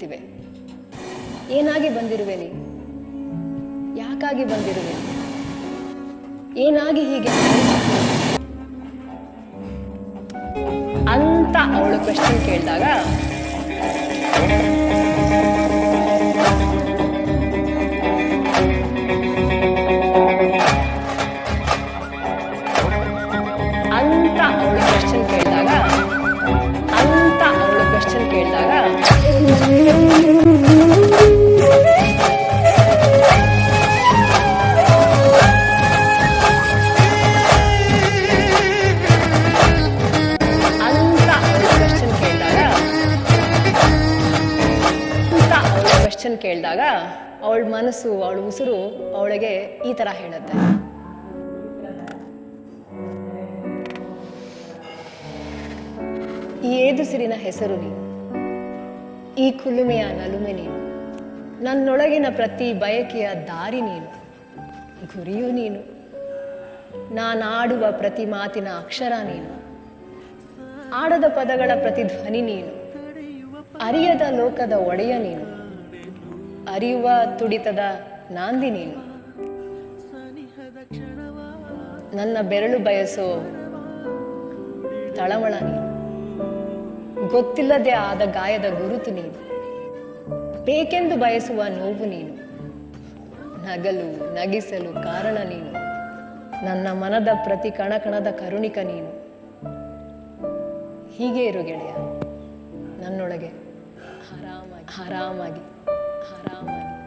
ನಿಂತಿವೆ. ಏನಾಗಿ ಬಂದಿರುವೆ ನೀ? ಯಾಕಾಗಿ ಬಂದಿರುವೆ? ಏನಾಗಿ ಹೀಗೆ ಅಂತ ಅವಳು ಕ್ವೆಶ್ಚನ್ ಕೇಳಿದಾಗ ಕೇಳಿದಾಗ ಅವಳ ಮನಸ್ಸು, ಅವಳ ಉಸಿರು ಅವಳಿಗೆ ಈ ತರ ಹೇಳುತ್ತೆ, ಈ ಏದುಸಿರಿನ ಹೆಸರು ನೀನು, ಈ ಕುಲುಮೆಯ ನಲುಮೆ ನೀನು, ನನ್ನೊಳಗಿನ ಪ್ರತಿ ಬಯಕೆಯ ದಾರಿ ನೀನು, ಗುರಿಯೂ ನೀನು, ನಾನಾಡುವ ಪ್ರತಿ ಮಾತಿನ ಅಕ್ಷರ ನೀನು, ಆಡದ ಪದಗಳ ಪ್ರತಿಧ್ವನಿ ನೀನು, ಅರಿಯದ ಲೋಕದ ಒಡೆಯ ನೀನು, ಅರಿಯುವ ತುಡಿತದ ನಾಂದಿ ನೀನು, ನನ್ನ ಬೆರಳು ಬಯಸೋ ತಳಮಳ ನೀನು, ಗೊತ್ತಿಲ್ಲದೆ ಆದ ಗಾಯದ ಗುರುತು ನೀನು, ಬೇಕೆಂದು ಬಯಸುವ ನೋವು ನೀನು, ನಗಲು ನಗಿಸಲು ಕಾರಣ ನೀನು, ನನ್ನ ಮನದ ಪ್ರತಿ ಕಣಕಣದ ಕರುಣಿಕ ನೀನು. ಹೀಗೆ ಇರು ಗೆಳೆಯ, ನನ್ನೊಳಗೆ ಆರಾಮಾಗಿ ಆರಾಮಾಗಿ ಆರಾಮಾಗಿ.